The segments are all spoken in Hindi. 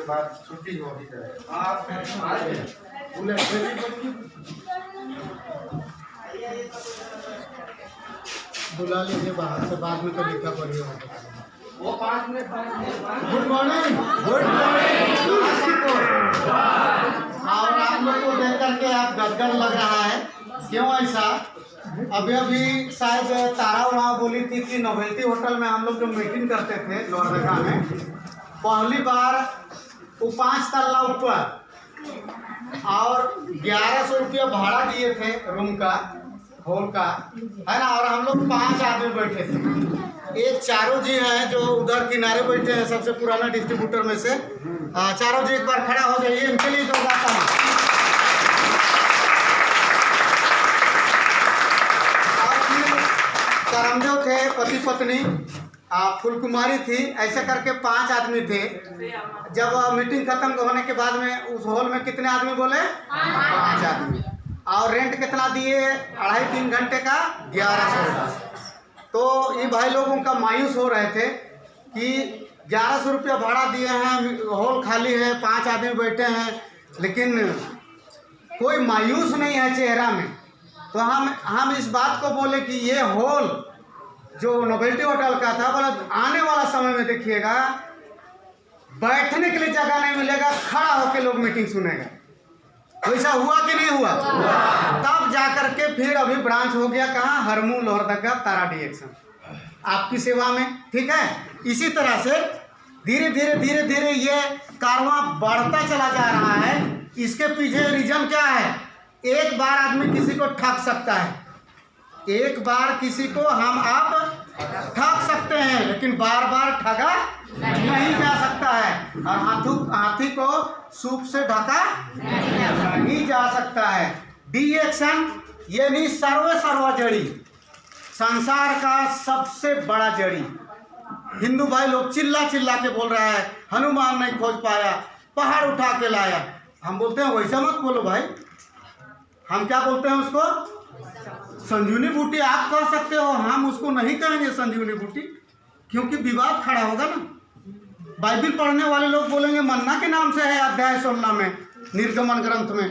बाद छुट्टी हो भी जाए। बुला लीजिए बाहर से, बाद में तो लिखा पड़ेगा। वो 5 minute good morning. Good morning. और आप लोग को देख करके आप गदगद लग रहा है, क्यों ऐसा? अभी अभी शायद तारा वहाँ बोली थी कि नोवेल्टी होटल में हम लोग जो मीटिंग करते थे लोहरदगा में, पहली बार वो 5 तल्ला ऊपर और 1100 रुपया भाड़ा दिए थे रूम का, हॉल का, है ना। और हम लोग 5 आदमी बैठे थे। एक चारों जी हैं जो उधर किनारे बैठे हैं, सबसे पुराना डिस्ट्रीब्यूटर में से। चारों जी एक बार खड़ा हो जाइए, इनके लिए जो बात है। करमदेव थे पति पत्नी, फुलकुमारी थी, ऐसे करके 5 आदमी थे। जब मीटिंग खत्म होने के बाद में उस हॉल में कितने आदमी बोले? 5 आदमी। और रेंट कितना दिए? 2.5-3 घंटे का 1100। तो ये भाई लोग उनका मायूस हो रहे थे कि 1100 रुपया भाड़ा दिए हैं, हॉल खाली है, 5 आदमी बैठे हैं, लेकिन कोई मायूस नहीं है चेहरा में। तो हम इस बात को बोले कि ये हॉल जो नोवेल्टी होटल का था, बोला आने वाला समय में देखिएगा बैठने के लिए जगह नहीं मिलेगा, खड़ा होकर लोग मीटिंग सुनेगा। वैसा हुआ कि नहीं हुआ? तब जाकर के फिर अभी ब्रांच हो गया कहाँ? हरमू, लोहरदगा, तारा डिएक्शन, आपकी सेवा में। ठीक है, इसी तरह से धीरे धीरे ये कारवां बढ़ता चला जा रहा है। इसके पीछे रीजन क्या है? एक बार आदमी किसी को ठग सकता है, एक बार किसी को हम आप ठग सकते हैं, लेकिन बार बार ठगा नहीं जा सकता है। और हाथी को सूप से ढका नहीं जा सकता है। डिएक्शन यानी सर्व जड़ी, संसार का सबसे बड़ा जड़ी। हिंदू भाई लोग चिल्ला चिल्ला के बोल रहा है हनुमान नहीं खोज पाया, पहाड़ उठा के लाया। हम बोलते हैं वैसा मत बोलो भाई, हम क्या बोलते हैं उसको? संजीवनी बूटी आप कह सकते हो, हम उसको नहीं कहेंगे संजीवनी बूटी, क्योंकि विवाद खड़ा होगा ना। बाइबिल पढ़ने वाले लोग बोलेंगे मन्ना के नाम से है अध्याय 16 में, निर्गमन ग्रंथ में,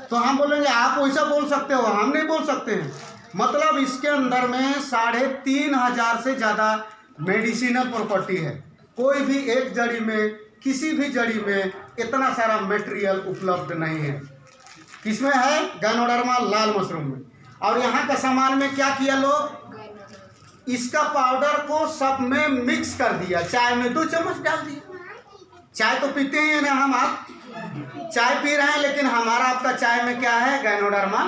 तो हम बोलेंगे आप वैसा बोल सकते हो, हम नहीं बोल सकते हैं। मतलब इसके अंदर में 3500 से ज़्यादा मेडिसिनल प्रॉपर्टी है। कोई भी एक जड़ी में, किसी भी जड़ी में इतना सारा मटेरियल उपलब्ध नहीं है। किसमें है? गैनोडर्मा लाल मशरूम में। और यहाँ का सामान में क्या किया लोग? इसका पाउडर को सब में मिक्स कर दिया, चाय में 2 चम्मच डाल दिया। चाय तो पीते ही हैं ना हम, आप चाय पी रहे हैं, लेकिन हमारा आपका चाय में क्या है? गैनोडर्मा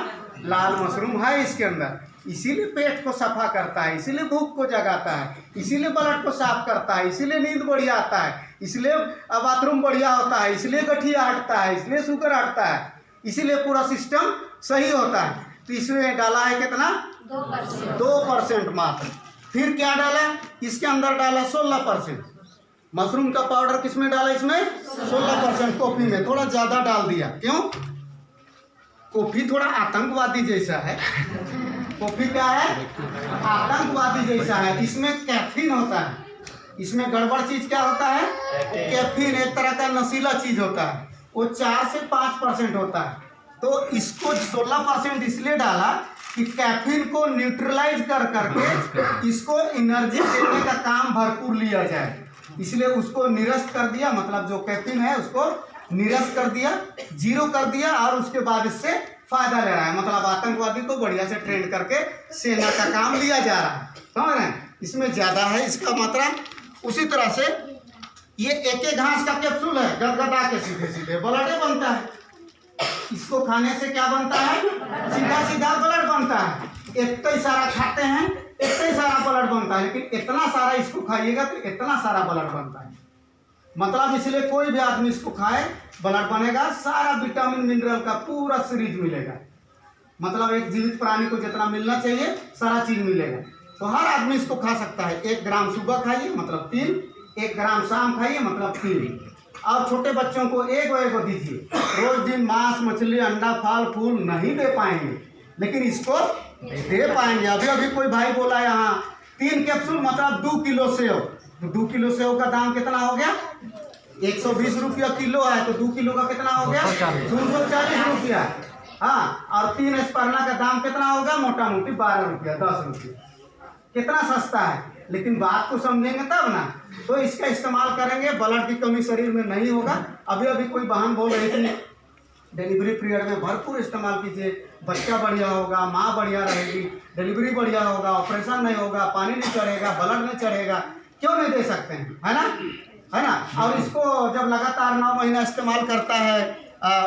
लाल मशरूम है इसके अंदर। इसीलिए पेट को सफा करता है, इसीलिए भूख को जगाता है, इसीलिए ब्लड को साफ करता है, इसीलिए नींद बढ़िया आता है, इसलिए बाथरूम बढ़िया होता है, इसलिए गठिया हटता है, इसलिए शुगर हटता है, इसीलिए पूरा सिस्टम सही होता है। तो इसमें डाला है कितना? 2% मात्र। फिर क्या डाला? इसके अंदर डाला 16%। मशरूम का पाउडर किसमें डाला? इसमें 16%। कॉफी में थोड़ा ज़्यादा डाल दिया। क्यों? कॉफी थोड़ा आतंकवादी जैसा है। कॉफी क्या है? आतंकवादी जैसा है। इसमें कैफीन होता है। इसमें गड़बड़ चीज क्या होता है? कैफीन एक तरह का नशीला चीज होता है, वो 4 से 5% होता है। तो इसको 16% इसलिए डाला कि कैफीन को न्यूट्रलाइज कर करके इसको एनर्जी देने का काम भरपूर लिया जाए, इसलिए उसको निरस्त कर दिया। मतलब जो कैफीन है उसको निरस्त कर दिया, 0 कर दिया, और उसके बाद इससे फायदा ले रहा है। मतलब आतंकवादी को बढ़िया से ट्रेन करके सेना का काम लिया जा रहा है। समझ रहे हैं? इसमें ज़्यादा है इसका मात्रा। उसी तरह से ये एक घास का कैप्सूल है, गदगदा के सीधे सीधे ब्लड बनता है। इसको खाने से क्या बनता है? सीधा सीधा ब्लड बनता है। इतना ही सारा खाते हैं, इतना ही सारा ब्लड बनता है, लेकिन इतना सारा इसको खाइएगा तो इतना सारा ब्लड बनता है। मतलब इसलिए कोई भी आदमी इसको खाए ब्लड बनेगा, सारा विटामिन मिनरल का पूरा सीरीज मिलेगा। मतलब एक जीवित प्राणी को जितना मिलना चाहिए सारा चीज मिलेगा। तो हर आदमी इसको खा सकता है। 1 ग्राम सुबह खाइए मतलब 3, 1 ग्राम शाम खाइए मतलब 3, और छोटे बच्चों को एक दीजिए। रोज दिन मांस मछली अंडा फल फूल नहीं दे पाएंगे, लेकिन इसको दे पाएंगे। अभी अभी कोई भाई बोला यहाँ 3 कैप्सूल मतलब 2 किलो सेव। तो 2 किलो सेव का दाम कितना हो गया? 120 रुपया किलो है तो 2 किलो का कितना हो गया? 240 रुपया। हाँ, और 3 स्पर्ना का दाम कितना होगा? मोटा मोटी 12 रुपया, 10 रुपया। कितना सस्ता है, लेकिन बात को समझेंगे तब ना। तो इसका इस्तेमाल करेंगे, ब्लड की कमी शरीर में नहीं होगा। अभी अभी कोई बहन बोल रही थी डिलीवरी पीरियड में भरपूर इस्तेमाल कीजिए, बच्चा बढ़िया होगा, माँ बढ़िया रहेगी, डिलीवरी बढ़िया होगा, ऑपरेशन नहीं होगा, पानी नहीं चढ़ेगा, ब्लड नहीं चढ़ेगा। क्यों नहीं दे सकते हैं, है ना, है ना। और इसको जब लगातार 9 महीना इस्तेमाल करता है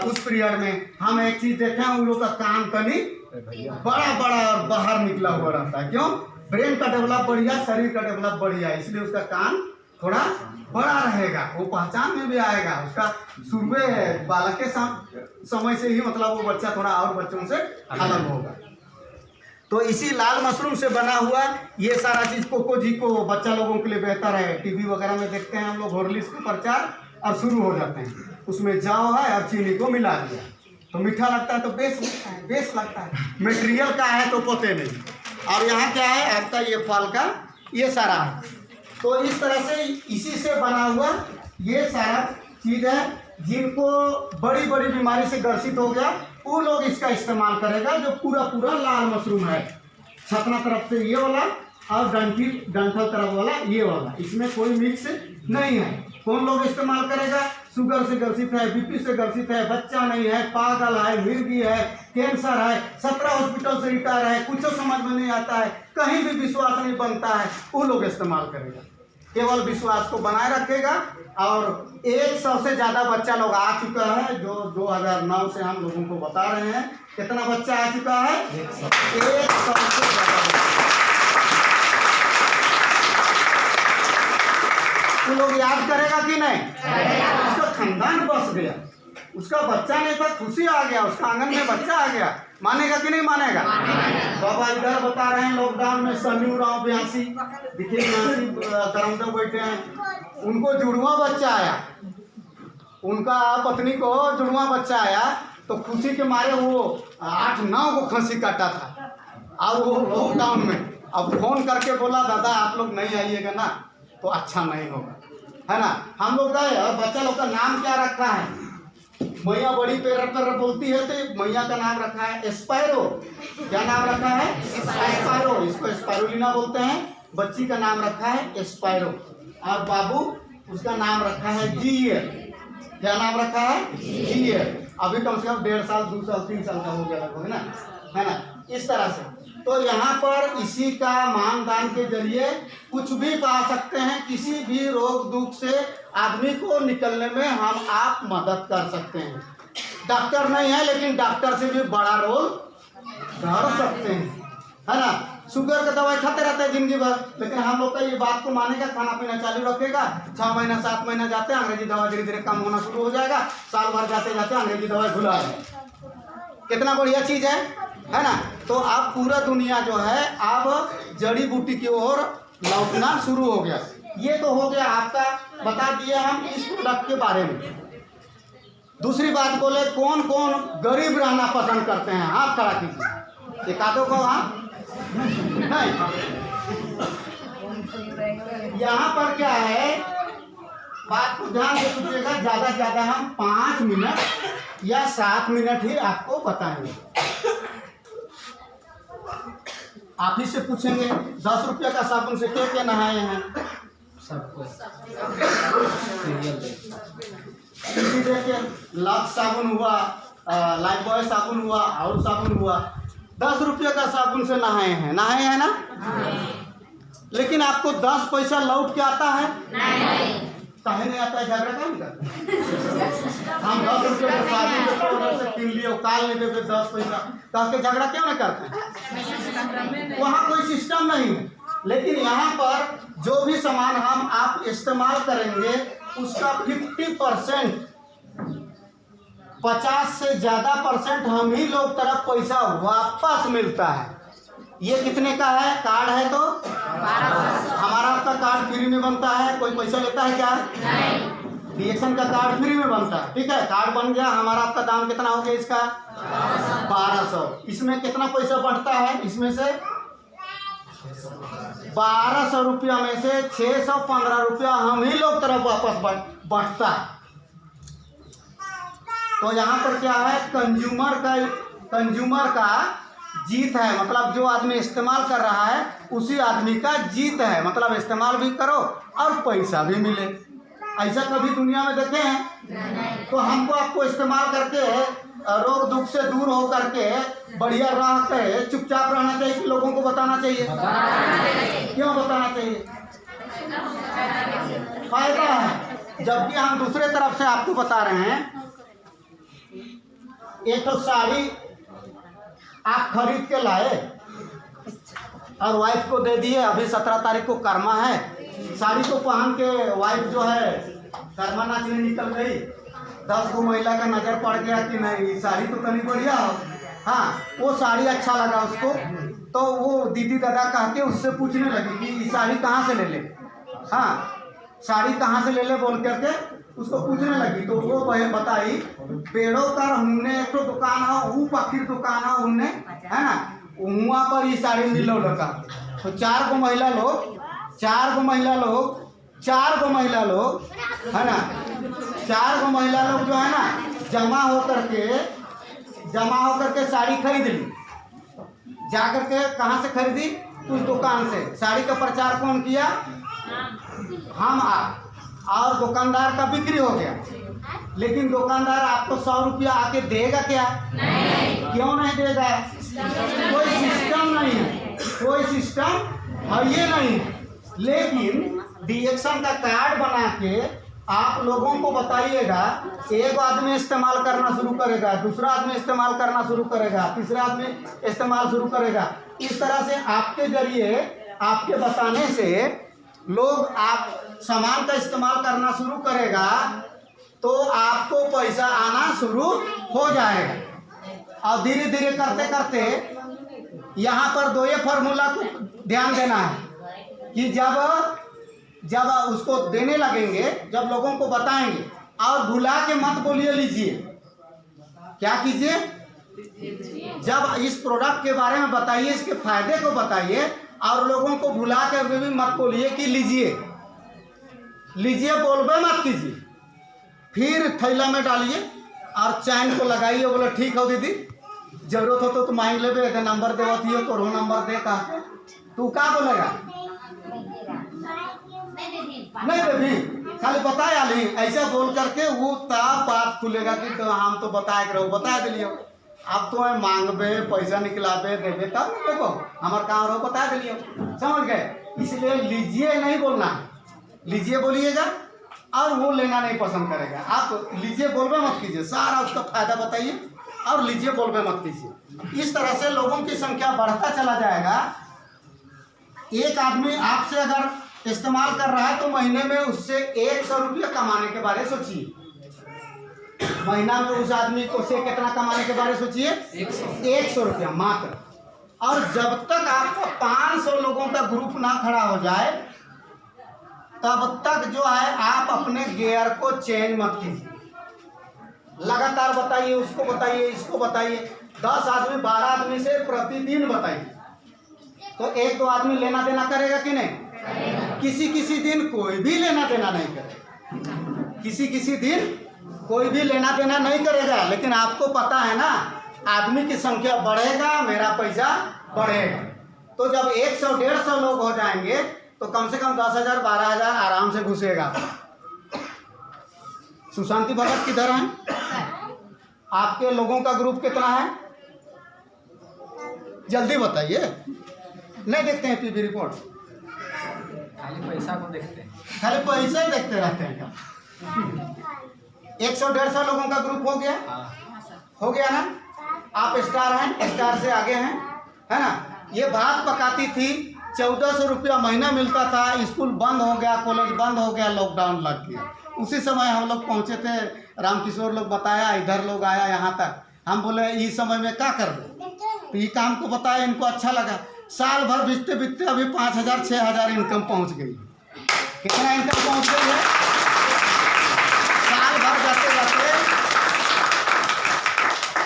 उस पीरियड में हम एक चीज़ देखें, उन लोग का कान कनी बड़ा बड़ा और बाहर निकला हुआ रहता है। क्यों? ब्रेन का डेवलप बढ़िया, शरीर का डेवलप बढ़िया, इसलिए उसका कान थोड़ा बड़ा रहेगा, वो पहचान में भी आएगा। उसका सुबह बालक के समय से ही मतलब वो बच्चा थोड़ा और बच्चों से अलग होगा। तो इसी लाल मशरूम से बना हुआ ये सारा चीज़ कोको जी को बच्चा लोगों के लिए बेहतर है। टीवी वगैरह में देखते हैं हम लोग, हॉर्लिक्स का प्रचार और शुरू हो जाते हैं, उसमें जौ है और चीनी को मिला दिया तो मीठा लगता है, तो बेस लगता है। मटेरियल का है तो पते नहीं। और यहाँ क्या है आपका, ये फल का ये सारा है। तो इस तरह से इसी से बना हुआ ये सारा चीज़ है। जिनको बड़ी बड़ी बीमारी से ग्रसित हो गया वो लोग इसका इस्तेमाल करेगा। जो पूरा पूरा लाल मशरूम है, छपना तरफ से ये वाला और डंठल तरफ वाला ये वाला, इसमें कोई मिक्स नहीं है। कौन लोग इस्तेमाल करेगा? शुगर से ग्रसित है, बीपी से ग्रसित है, बच्चा नहीं है, पागल है, मिर्गी है, कैंसर है, 17 हॉस्पिटल से रिटायर है, कुछ समझ में नहीं आता है, कहीं भी विश्वास नहीं बनता है, वो लोग इस्तेमाल करेगा। केवल विश्वास को बनाए रखेगा। और 100 से ज़्यादा बच्चा लोग आ चुका है, जो 2009 से हम लोगों को बता रहे हैं। कितना बच्चा आ चुका है? 100 से ज़्यादा। वो लोग याद करेगा कि नहीं? उसका खानदान बस गया, उसका बच्चा नहीं था, खुशी आ गया, उसका आंगन में बच्चा आ गया। मानेगा कि नहीं मानेगा? बाबा इधर बता रहे हैं लॉकडाउन में सन्नी उराव 82 दिखे, करमदा बैठे हैं, उनको जुड़वा बच्चा आया, उनका पत्नी को जुड़वा बच्चा आया तो खुशी के मारे वो 8-9 को खांसी काटा था। और वो लॉकडाउन में अब फोन करके बोला दादा आप लोग नहीं आइएगा ना तो अच्छा नहीं होगा, है ना। हम लोग गए और बच्चा लोग का नाम क्या रखा है? मैया बड़ी पैर बोलती है तो मैया का नाम रखा है स्पायरो। क्या नाम रखा है? स्पायरो। इसको स्पायरोलिना बोलते हैं। बच्ची का नाम रखा है स्पायरो। और बाबू उसका नाम रखा है जीयर। क्या नाम रखा है? जीयर। अभी कम से कम 1.5 साल 2 साल 3 साल का हो गया लगभग, है ना। इस तरह से तो यहाँ पर इसी का मानदान के जरिए कुछ भी पा सकते हैं। किसी भी रोग दुख से आदमी को निकलने में हम आप मदद कर सकते हैं। डॉक्टर नहीं है लेकिन डॉक्टर से भी बड़ा रोल कर सकते हैं, है ना। शुगर का दवाई खाते रहते हैं जिंदगी भर, लेकिन हम लोग का ये बात को मानेगा, खाना पीना चालू रखेगा। 6 महीना 7 महीना जाते हैं, अंग्रेजी दवा धीरे धीरे कम होना शुरू हो जाएगा। साल भर जाते जाते अंग्रेजी दवाई भुला जाएगा। कितना बढ़िया चीज़ है ना। तो अब पूरा दुनिया जो है अब जड़ी बूटी की ओर लौटना शुरू हो गया। ये तो हो गया आपका, बता दिए हम इस प्रोडक्ट के बारे में। दूसरी बात बोले कौन कौन गरीब रहना पसंद करते हैं? हाथ खड़ा कीजिए, एक आधो को हाथ नहीं। यहाँ पर क्या है, बात को ध्यान से सुनिएगा। ज़्यादा से ज़्यादा हम 5 मिनट या 7 मिनट ही आपको बताएंगे। आप ही से पूछेंगे 10 रुपया का साबुन से क्या क्या नहाए हैं? सब देखिए, लक्स साबुन हुआ, लाइफबॉय साबुन हुआ, और साबुन हुआ। 10 रुपया का साबुन से नहाए हैं ना। लेकिन आपको 10 पैसा लौट के आता है? नहीं। काहे नहीं आता है? झगड़ा क्यों करते हैं? हम 10 रुपये का साबुन के पाउडर से किन लिए, काल नहीं देते 10 पैसा, कह के झगड़ा क्यों नहीं करते हैं? वहाँ कोई सिस्टम नहीं है। लेकिन यहाँ पर जो भी सामान हम आप इस्तेमाल करेंगे उसका 50% 50 से ज़्यादा % हम ही लोग तरफ पैसा वापस मिलता है। ये कितने का है? कार्ड है तो हमारा आपका कार्ड फ्री में बनता है। कोई पैसा लेता है क्या? नहीं। रिएक्शन का कार्ड फ्री में बनता है, ठीक है। कार्ड बन गया, हमारा आपका दाम कितना हो गया इसका? 1200। इसमें कितना पैसा बढ़ता है? इसमें से 1200 रुपया में से 615 रुपया हम ही लोग तरफ वापस बढ़ता है। तो यहाँ पर क्या है, कंज्यूमर का जीत है, मतलब जो आदमी इस्तेमाल कर रहा है उसी आदमी का जीत है, मतलब इस्तेमाल भी करो और पैसा भी मिले। ऐसा कभी दुनिया में देखे हैं? तो हमको आपको इस्तेमाल करके रोग दुख से दूर हो करके बढ़िया रह कर चुपचाप रहना चाहिए कि लोगों को बताना चाहिए? क्यों बताना चाहिए? फायदा है। जबकि हम दूसरे तरफ से आपको बता रहे हैं, एक तो साड़ी आप खरीद के लाए और वाइफ को दे दिए, अभी 17 तारीख को कर्मा है, साड़ी को पहन के वाइफ जो है कर्मा नाचने निकल गई, 10 को महिला का नज़र पड़ गया कि नहीं साड़ी तो कहीं बढ़िया हो, हाँ वो साड़ी अच्छा लगा उसको, तो वो दीदी दादा कह के उससे पूछने लगी कि ये साड़ी कहाँ से ले ले, हाँ साड़ी कहाँ से ले ले बोल करके उसको पूछने लगी। तो वो बताई पेड़ों का हमने एक तो दुकान है, वो पखीर दुकान है उनने, है ना, वहाँ पर ये साड़ी मिलो लगा। तो 4 गो महिला लोग है ना, 4 गो महिला लोग जो है ना जमा होकर के साड़ी खरीद ली। जा करके कहाँ से खरीदी? उस दुकान से। साड़ी का प्रचार कौन किया? हम आप, और दुकानदार का बिक्री हो गया। लेकिन दुकानदार आपको 100 रुपया आके देगा क्या? नहीं। क्यों नहीं देगा? कोई सिस्टम नहीं है, कोई सिस्टम है ये नहीं। लेकिन डिएक्शन का कार्ड बना के आप लोगों को बताइएगा, एक आदमी इस्तेमाल करना शुरू करेगा, दूसरा आदमी इस्तेमाल करना शुरू करेगा, तीसरा आदमी इस्तेमाल शुरू करेगा। इस तरह से आपके जरिए, आपके बताने से लोग आप सामान का इस्तेमाल करना शुरू करेगा तो आपको पैसा आना शुरू हो जाएगा। और धीरे धीरे करते करते यहाँ पर 2 फार्मूला को ध्यान देना है कि जब उसको देने लगेंगे, जब लोगों को बताएंगे, और भुला के मत बोलिए लीजिए। क्या कीजिए? जब इस प्रोडक्ट के बारे में बताइए, इसके फायदे को बताइए, और लोगों को भुला कर भी मत बोलिए कि लीजिए बोलबे मत कीजिए। फिर थैला में डालिए और चैन को लगाइए, बोले ठीक हो दीदी, जरूरत हो तो मांग लेबे, नंबर देवती हो तो नंबर दे का तू का बोलेगा? नहीं देवी, खाली बताया नहीं, ऐसा बोल करके वो तब बात खुलेगा कि तो हम तो बताए रहो, बता दिलियो। अब तो मांगबे, पैसा निकलाबे, देवे तब देखो हमारे काम रहो, बता दिलियो, समझ गए? इसलिए लीजिए नहीं बोलना, लीजिए बोलिएगा और वो लेना नहीं पसंद करेगा। आप लीजिए बोलबे मत कीजिए, सारा उसका फायदा बताइए और लीजिए बोलबे मत कीजिए। इस तरह से लोगों की संख्या बढ़ता चला जाएगा। एक आदमी आपसे अगर इस्तेमाल कर रहा है तो महीने में उससे 100 रुपया कमाने के बारे सोचिए। महीना में उस आदमी को से कितना कमाने के बारे सोचिए? 100 रुपया मात्र। और जब तक आपका 500 लोगों का ग्रुप ना खड़ा हो जाए तब तक जो है आप अपने गियर को चेंज मत कीजिए। लगातार बताइए, उसको बताइए, इसको बताइए। 10 आदमी 12 आदमी से प्रतिदिन बताइए तो 1-2 आदमी लेना देना करेगा कि नहीं? किसी दिन कोई भी लेना देना नहीं करेगा, किसी दिन कोई भी लेना देना नहीं करेगा। लेकिन आपको पता है ना, आदमी की संख्या बढ़ेगा, मेरा पैसा बढ़ेगा। तो जब 100-150 लोग हो जाएंगे तो कम से कम 10,000 12,000 आराम से घुसेगा। सुशांति भगत किधर हैं? आपके लोगों का ग्रुप कितना है? जल्दी बताइए। नहीं देखते हैं पीबी रिपोर्ट? खाली पैसा को देखते हैं, खाली पैसा ही देखते रहते हैं। 100-150 लोगों का ग्रुप हो गया? हो गया ना? आप स्टार हैं, स्टार से आगे हैं, है ना? ये भात पकाती थी, 1400 रुपया महीना मिलता था, स्कूल बंद हो गया, कॉलेज बंद हो गया, लॉकडाउन लग गया। उसी समय हम लोग पहुँचे थे, रामकिशोर लोग बताया, इधर लोग आया यहाँ तक। हम बोले इस समय में क्या कर दो, तो ये काम को बताया, इनको अच्छा लगा। साल भर बीतते बीतते अभी 5,000-6,000 इनकम पहुँच गई। कितना इनकम पहुँच गई है? साल भर जाते जाते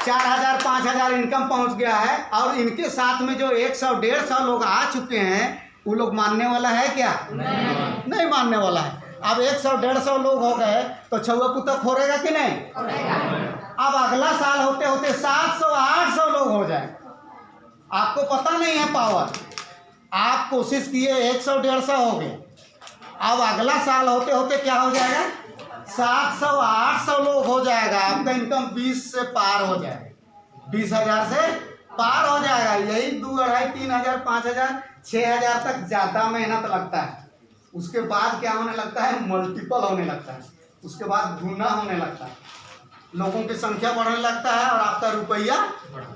4,000 5,000 इनकम पहुंच गया है और इनके साथ में जो 100 150 लोग आ चुके हैं, वो लोग मानने वाला है क्या? नहीं मानने वाला है। अब 100 150 लोग हो गए तो छुआ पुता फोड़ेगा कि नहीं? अब अगला साल होते होते 700 800 लोग हो जाए। आपको पता नहीं है पावर, आप कोशिश किए 100 150 हो गए, अब अगला साल होते होते क्या हो जाएगा? 700 800 लोग हो जाएगा। आपका इनकम 20 से पार हो जाएगा, 20,000 से पार हो जाएगा। यही 2 2,500 3,000 5,000 6,000 तक ज़्यादा मेहनत लगता है। उसके बाद क्या होने लगता है? मल्टीपल होने लगता है, उसके बाद गुना होने लगता है, लोगों की संख्या बढ़ने लगता है और आपका रुपया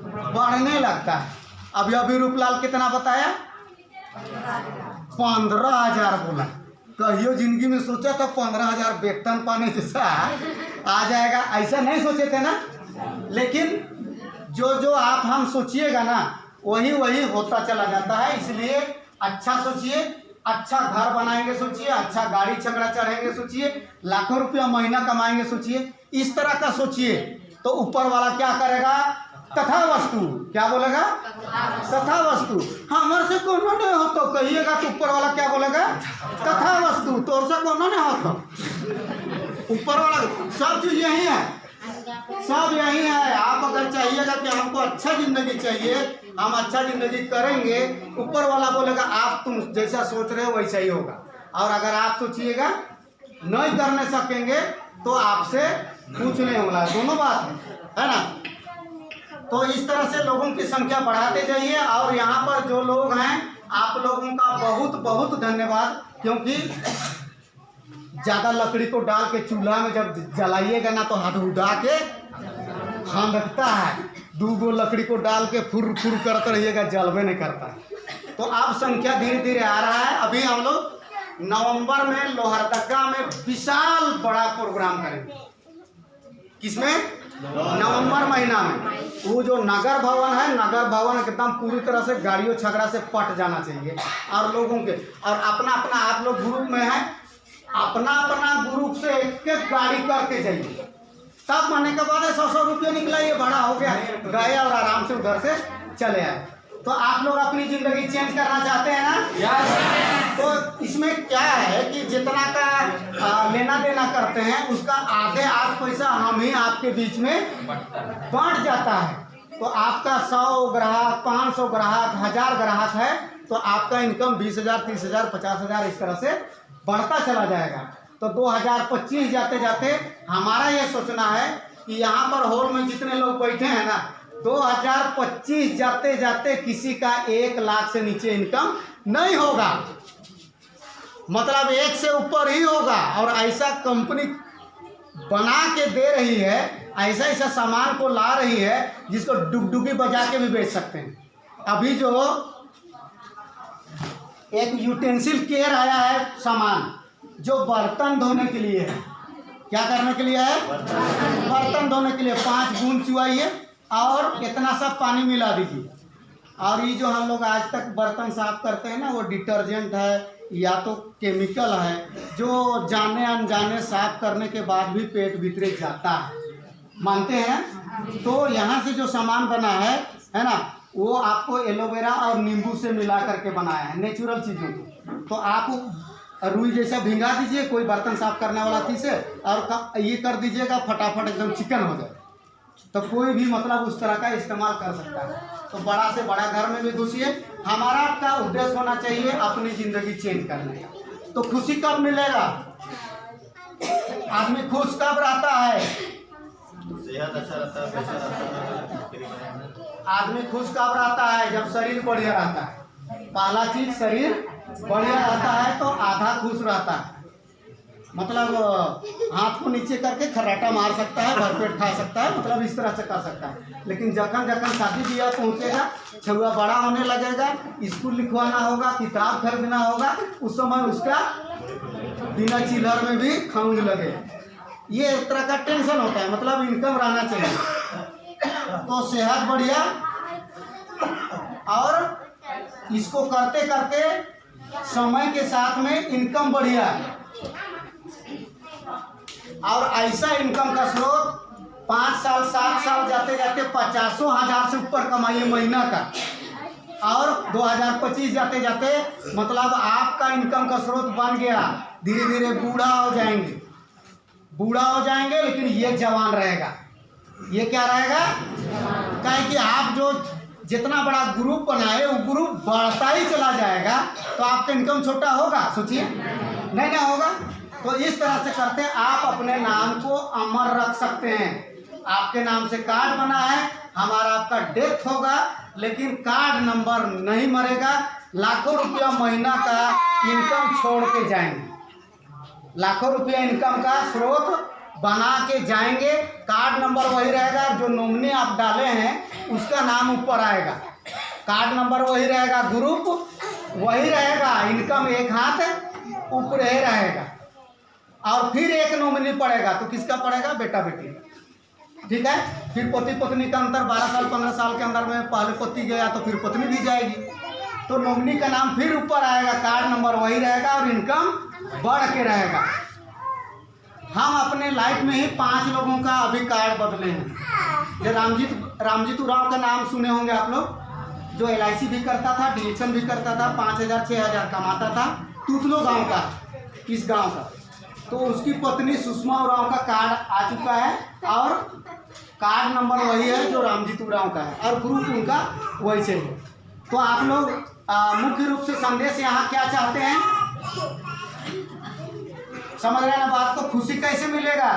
बढ़ने लगता है। अभी रूपलाल कितना बताया? 15,000 बोला। कहियो जिंदगी में सोचा था 15,000 वेतन पाने जैसा आ जाएगा? ऐसा नहीं सोचे थे ना। लेकिन जो आप हम सोचिएगा ना, वही होता चला जाता है। इसलिए अच्छा सोचिए, अच्छा घर बनाएंगे सोचिए, अच्छा गाड़ी छकड़ा चढ़ेंगे सोचिए, लाखों रुपया महीना कमाएंगे सोचिए, इस तरह का सोचिए। तो ऊपर वाला क्या करेगा? तथा वस्तु। क्या बोलेगा? तथा वस्तु। हमारे से कोनो नहीं हो तो कहिएगा तो ऊपर वाला क्या बोलेगा? तथा वस्तु। तोर से कोनो नहीं हो तो ऊपर वाला, सब चीज यही है, सब यही है। आप अगर चाहिएगा कि हमको अच्छा जिंदगी चाहिए, हम अच्छा जिंदगी करेंगे, ऊपर वाला बोलेगा आप तुम जैसा सोच रहे हो वैसा ही होगा। और अगर आप सोचिएगा नहीं करने सकेंगे तो आपसे कुछ नहीं होगा। दोनों बात है ना। तो इस तरह से लोगों की संख्या बढ़ाते जाइए। और यहाँ पर जो लोग हैं, आप लोगों का बहुत बहुत धन्यवाद, क्योंकि ज़्यादा लकड़ी को डाल के चूल्हा में जब जलाइएगा ना तो हाथ उड़ा के हंधकता है। 2 लकड़ी को डाल के फुर फुर करते रहिएगा, जलवे नहीं करता। तो अब संख्या धीरे धीरे आ रहा है। अभी हम लोग नवंबर में लोहरदगा में विशाल बड़ा प्रोग्राम करेंगे। किसमें? नवंबर महीना में। वो जो नगर भवन है, नगर भवन एकदम पूरी तरह से गाड़ियों छगड़ा से पट जाना चाहिए। और लोगों के और अपना अपना, आप लोग ग्रुप में हैं, अपना अपना ग्रुप से एक एक गाड़ी करके जाइए। तब मरने के बाद 100 रुपये निकला, ये बड़ा हो गया, गए और आराम से उधर से चले आए। तो आप लोग अपनी ज़िंदगी चेंज करना चाहते हैं ना? तो इसमें क्या है कि जितना का लेना देना करते हैं उसका आधे आध पैसा हम ही आपके बीच में बांट जाता है। तो आपका 100 ग्राहक 500 ग्राहक 1000 ग्राहक है तो आपका इनकम 20,000 30,000 50,000 इस तरह से बढ़ता चला जाएगा। तो 2025 जाते जाते हमारा ये सोचना है कि यहाँ पर हॉल में जितने लोग बैठे हैं ना, 2025 जाते जाते किसी का 1 लाख से नीचे इनकम नहीं होगा, मतलब 1 से ऊपर ही होगा। और ऐसा कंपनी बना के दे रही है, ऐसा ऐसा सामान को ला रही है जिसको डुगडुगी बजा के भी बेच सकते हैं। अभी जो एक यूटेंसिल केयर आया है सामान, जो बर्तन धोने के लिए है। क्या करने के लिए है? बर्तन धोने के लिए। 5 बूंद चुआइए और इतना सा पानी मिला दीजिए। और ये जो हम लोग आज तक बर्तन साफ करते हैं ना, वो डिटर्जेंट है या तो केमिकल है, जो जाने अनजाने साफ करने के बाद भी पेट भीतरे जाता है, मानते हैं। तो यहाँ से जो सामान बना है ना, वो आपको एलोवेरा और नींबू से मिला करके बनाया है, नेचुरल चीज़ों को। तो आप रुई जैसा भिंगा दीजिए कोई बर्तन साफ करने वाला चीज़ से, और ये कर दीजिएगा फटाफट एकदम चिकन हो जाए। तो कोई भी मतलब उस तरह का इस्तेमाल कर सकता है। तो बड़ा से बड़ा घर में भी घुसिए। हमारा का उद्देश्य होना चाहिए अपनी ज़िंदगी चेंज करने का। तो खुशी कब मिलेगा? आदमी खुश कब रहता है? सेहत अच्छा रहता है, पैसा रहता है। आदमी खुश कब रहता है? जब शरीर बढ़िया रहता है। पहला चीज शरीर बढ़िया रहता है तो आधा खुश रहता है, मतलब हाथ को नीचे करके खर्राटा मार सकता है, भरपेट खा सकता है, मतलब इस तरह से कर सकता है। लेकिन जखन जखन शादी ब्याह पहुंचेगा, छुआ बड़ा होने लगेगा, स्कूल लिखवाना होगा, किताब खरीदना होगा, उस समय उसका बिना चिल्लर में भी खंग लगे। ये एक तरह का टेंशन होता है, मतलब इनकम रहना चाहिए। तो सेहत बढ़िया, और इसको करते करते समय के साथ में इनकम बढ़िया, और ऐसा इनकम का स्रोत 5 साल 7 साल जाते जाते 50,000 से ऊपर कमाइए महीना का, और 2025 जाते जाते मतलब आपका इनकम का स्रोत बन गया। धीरे धीरे बूढ़ा हो जाएंगे, लेकिन ये जवान रहेगा। ये क्या रहेगा? कहें कि आप जो जितना बड़ा ग्रुप बनाए वो ग्रुप बढ़ता ही चला जाएगा, तो आपका इनकम छोटा होगा? सोचिए, नहीं ना होगा। तो इस तरह से करते आप अपने नाम को अमर रख सकते हैं। आपके नाम से कार्ड बना है, हमारा आपका डेथ होगा, लेकिन कार्ड नंबर नहीं मरेगा। लाखों रुपया महीना का इनकम छोड़ के जाएंगे, लाखों रुपया इनकम का स्रोत बना के जाएंगे। कार्ड नंबर वही रहेगा, जो नॉमिनी आप डाले हैं उसका नाम ऊपर आएगा, कार्ड नंबर वही रहेगा, ग्रुप वही रहेगा, इनकम एक हाथ ऊपर ही रहेगा। और फिर एक नॉमिनी पड़ेगा, तो किसका पड़ेगा? बेटा बेटी, ठीक है। फिर पति पत्नी का अंतर 12 साल 15 साल के अंदर में पहले पति गया तो फिर पत्नी भी जाएगी, तो नॉमिनी का नाम फिर ऊपर आएगा, कार्ड नंबर वही रहेगा और इनकम बढ़ के रहेगा। हम अपने लाइफ में ही 5 लोगों का अभी कार्ड बदले हैं। जो रामजीत उरांव का नाम सुने होंगे आप लोग, जो LIC भी करता था, डिलीशन भी करता था, 5,000 6,000 कमाता था, तुतलो गांव का, इस गांव का। तो उसकी पत्नी सुषमा उरांव का कार्ड आ चुका है, और कार्ड नंबर वही है जो रामजीत उरांव का है, और ग्रुप उनका वही से है। तो आप लोग मुख्य रूप से संदेश यहाँ क्या चाहते हैं, समझ रहे हैं ना बात को? खुशी कैसे मिलेगा?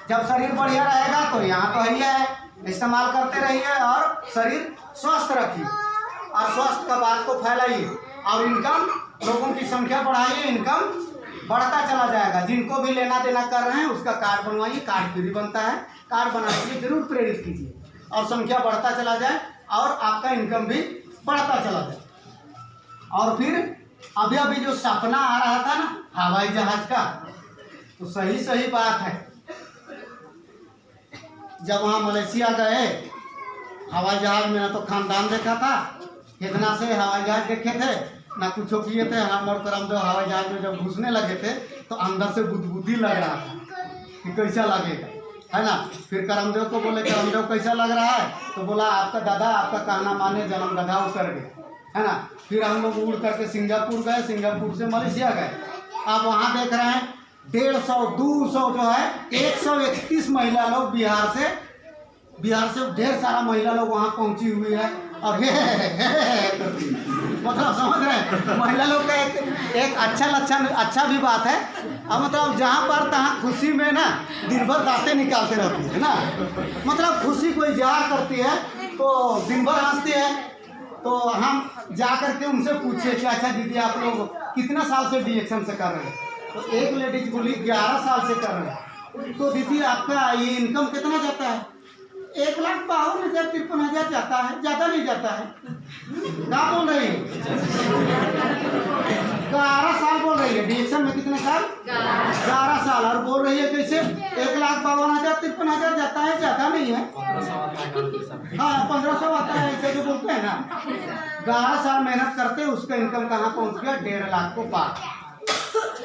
जब शरीर बढ़िया रहेगा तो यहाँ तो ही है, इस्तेमाल करते रहिए और शरीर स्वस्थ रखिए, और स्वस्थ का बात को फैलाइए, और इनकम, लोगों की संख्या बढ़ाइए, इनकम बढ़ता चला जाएगा। जिनको भी लेना देना कर रहे हैं उसका कार्ड बनवाइए, कार्ड फ्री बनता है, कार्ड बनाने के लिए जरूर प्रेरित कीजिए, और संख्या बढ़ता चला जाए और आपका इनकम भी बढ़ता चला जाए। और फिर अभी अभी जो सपना आ रहा था ना हवाई जहाज का, तो सही बात है। जब वहाँ मलेशिया गए, हवाई जहाज में ना तो खानदान देखा था, इतना से हवाई जहाज देखे थे ना कुछ किए थे। हम और करमदेव हवाई जहाज में जब घुसने लगे थे तो अंदर से बुद्धि लग रहा था कि कैसा लगेगा, है ना। फिर करमदेव को बोले, करमदेव कैसा लग रहा है? तो बोला आपका दादा आपका कहना माने जन्म गधा उतर गए, है ना। फिर हम लोग उड़ करके सिंगापुर गए, सिंगापुर से मलेशिया गए। आप वहाँ देख रहे हैं 150 200 जो है 131 महिला लोग बिहार से ढेर सारा महिला लोग वहाँ पहुँची हुई है, और मतलब समझ रहे हैं, महिला लोग का एक अच्छा लक्षण, अच्छा भी बात है। अब मतलब जहाँ पर तहाँ खुशी में ना दिन भर दांतें निकालते रहती है ना, मतलब खुशी को इजहार करती है तो दिन भर हंसती है। तो हम जा करके उनसे पूछे कि अच्छा दीदी आप लोग कितना साल से डिएक्शन से कर रहे हैं? तो एक लेडीज बोली 11 साल से कर रहे हैं। तो दीदी आपका ये इनकम कितना जाता है? 1,52,000 53,000 जाता है, ज़्यादा नहीं जाता है। क्या बोल रही है? 11 साल बोल रही है। डिएक्शन में कितने साल? 11 साल। और बोल रही है कैसे 1,52,000 53,000 जाता है, ज़्यादा नहीं है। हाँ 1,500 आता है, ऐसे जो बोलते हैं ना। 11 साल मेहनत करते उसका इनकम कहाँ पहुँच गया? 1.5 लाख को पार।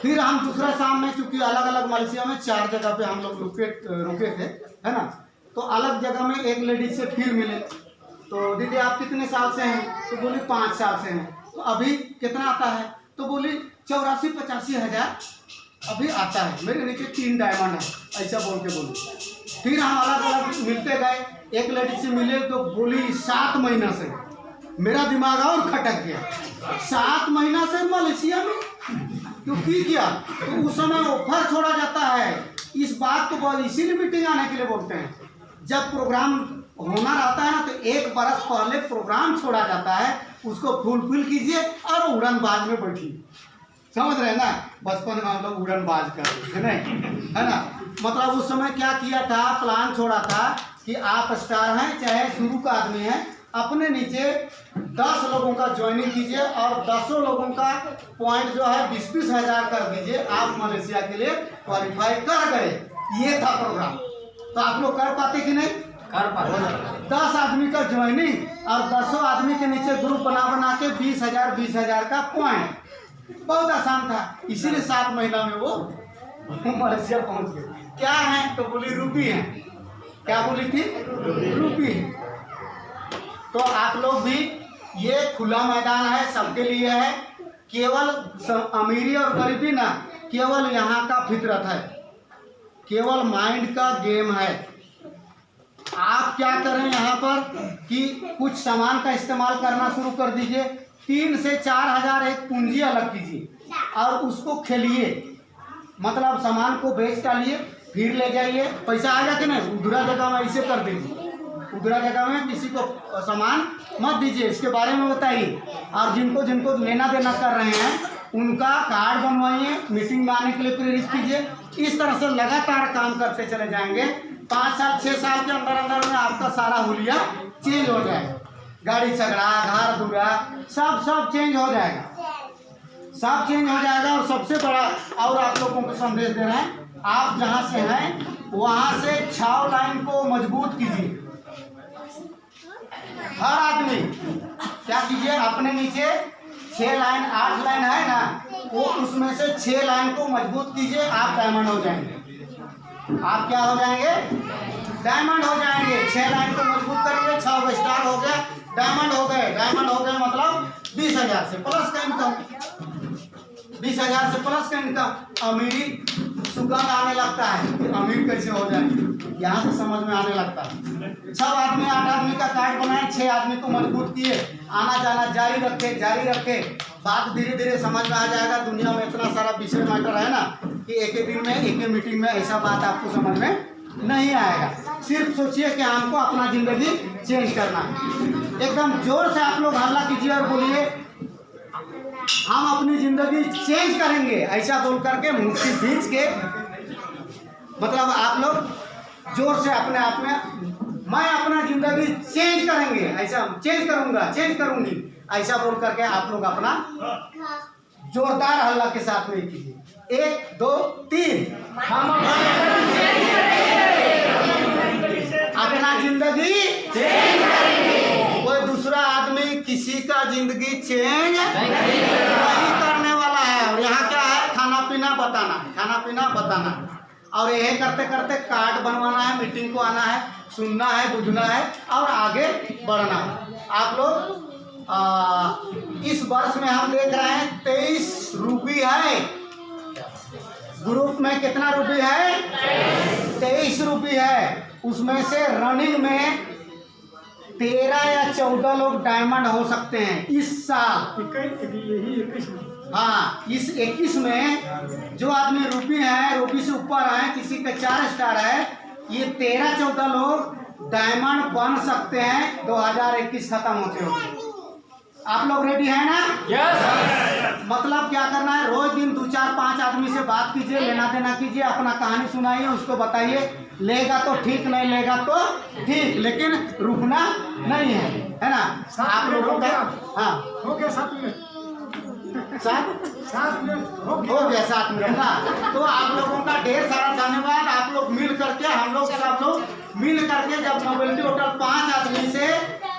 फिर हम दूसरा शाम में, चूंकि अलग अलग मलेशिया में 4 जगह पे हम लोग रुके थे, है ना। तो अलग जगह में एक लेडीज से फिर मिले। तो दीदी आप कितने साल से हैं? तो बोली 5 साल से हैं। तो अभी कितना आता है? तो बोली 84-85 हज़ार अभी आता है, मेरे नीचे 3 डायमंड है, ऐसा बोल के बोली। फिर हम अलग अलग मिलते गए। एक लेडीज से मिले तो बोली 7 महीना से, मेरा दिमाग और खटक गया। 7 महीना से मलेशिया में क्योंकि क्या? तो उस समय ऑफर छोड़ा जाता है। इस बात को इसीलिए मीटिंग आने के लिए बोलते हैं। जब प्रोग्राम होना रहता है ना तो 1 बरस पहले प्रोग्राम छोड़ा जाता है, उसको फुलफिल कीजिए और उड़नबाज में बैठिए। समझ रहे हैं ना? बचपन में हम लोग उड़नबाज करते थे नहीं, है ना। मतलब उस समय क्या किया था, प्लान छोड़ा था कि आप स्टार हैं चाहे शुरू का आदमी है, अपने नीचे 10 लोगों का ज्वाइनिंग कीजिए और 10 लोगों का पॉइंट जो है 20-20 हज़ार कर दीजिए। आप मलेशिया के लिए क्वालिफाई कर गए। ये था प्रोग्राम। तो आप लोग कर पाते कि नहीं? कर पाते। 10 आदमी का ज्वाइनिंग और 10 आदमी के नीचे ग्रुप बना के 20,000 का पॉइंट। बहुत आसान था, इसीलिए 7 महीना में वो मलेशिया पहुंच गए। क्या है? तो बोली रूबी है। क्या बोली थी? रुपी। तो आप लोग भी, ये खुला मैदान है, सबके लिए है। केवल अमीरी और गरीबी ना, केवल यहाँ का फितरत है, केवल माइंड का गेम है। आप क्या करें यहाँ पर कि कुछ सामान का इस्तेमाल करना शुरू कर दीजिए। 3 से 4 हज़ार एक पूंजी अलग कीजिए और उसको खेलिए। मतलब सामान को बेच डालिए, फिर ले जाइए, पैसा आएगा कि नहीं? उधरा जगह में ऐसे कर दीजिए, उधरा जगह में किसी को सामान मत दीजिए, इसके बारे में बताइए। और जिनको जिनको लेना देना कर रहे हैं उनका कार्ड बनवाइए, मीटिंग में आने के लिए प्रेरित कीजिए। इस तरह से लगातार काम करते चले जाएंगे। 5 साल 6 साल के अंदर अंदर में आपका सारा हुलिया चेंज हो जाएगा। गाड़ी झगड़ा, घर दूरा, सब चेंज हो जाएगा, सब चेंज हो जाएगा। और सबसे बड़ा और आप लोगों को संदेश दे रहे हैं, आप जहाँ से हैं वहाँ से 6 लाइन को मजबूत कीजिए। हर आदमी क्या कीजिए, अपने नीचे 6 लाइन 8 लाइन है ना, वो उसमें से 6 लाइन को मजबूत कीजिए। आप डायमंड हो जाएंगे। आप क्या हो जाएंगे? डायमंड हो जाएंगे। 6 लाइन को मजबूत करेंगे, 6 स्टार हो गया, डायमंड हो गए। डायमंड हो गए मतलब 20,000 से प्लस का इनकम, 20,000 से प्लस का इनकम। अमीरी सुगंध आने लगता है कि अमीर कैसे हो जाएंगे, यहाँ से समझ में आने लगता है। 6 आदमी 8 आदमी का कार्ड बनाए, 6 आदमी को मजबूत किए, आना जाना जारी रखे। बात धीरे धीरे समझ में आ जाएगा। दुनिया में इतना सारा विषय मैटर है ना कि एक ही दिन में एक ही मीटिंग में ऐसा बात आपको समझ में नहीं आएगा। सिर्फ सोचिए कि हमको अपना जिंदगी चेंज करना है। एकदम जोर से आप लोग हल्ला कीजिए और बोलिए हम अपनी जिंदगी चेंज करेंगे। ऐसा बोल करके मुट्ठी खींच के, मतलब आप लोग जोर से अपने आप में, मैं अपना जिंदगी चेंज करेंगे, ऐसा चेंज करूंगा, चेंज करूंगी, ऐसा बोल करके आप लोग अपना जोरदार हल्ला के साथ में कीजिए। 1 2 3 हम अपना जिंदगी चेंज करेंगे। कोई दूसरा आदमी किसी का जिंदगी चेंज नहीं करने वाला है। और यहाँ क्या है, खाना पीना बताना, खाना पीना बताना। और यह करते करते कार्ड बनवाना है, मीटिंग को आना है, सुनना है, बुझना है और आगे बढ़ना है। आप लोग इस वर्ष में हम देख रहे हैं 23 रूपी है। ग्रुप में कितना रूपी है? 23 रूपी है। उसमें से रनिंग में 13 या 14 लोग डायमंड हो सकते हैं इस साल। हाँ, इस 21 में जो आदमी रूपी है, रूपी से ऊपर है, किसी का 4 स्टार है, ये 13-14 लोग डायमंड बन सकते हैं 2021 खत्म होते होते। आप लोग रेडी है ना? यस। मतलब क्या करना है, रोज दिन 2 4 5 आदमी से बात कीजिए, लेना देना कीजिए, अपना कहानी सुनाइए, उसको बताइए। लेगा तो ठीक, नहीं लेगा तो ठीक, लेकिन रुकना नहीं है ना? आप लोगों का हाँ हो गया 7 मिनट 7 मिनट हो गया 7 मिनट ना। तो आप लोगों का ढेर सारा धन्यवाद। आप लोग मिल करके, हम लोग सब लोग मिल करके, जब मोबिलिटी होटल 5 आदमी से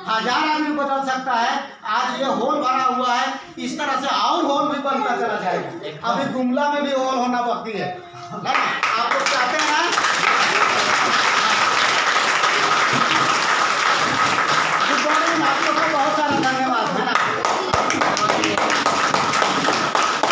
1000 आदमी बदल सकता है। आज ये हॉल भरा हुआ है, इस तरह से और हॉल भी बनता चला जाएगा। अभी गुमला में भी हॉल होना बाकी है ना? आप लोग चाहते हैं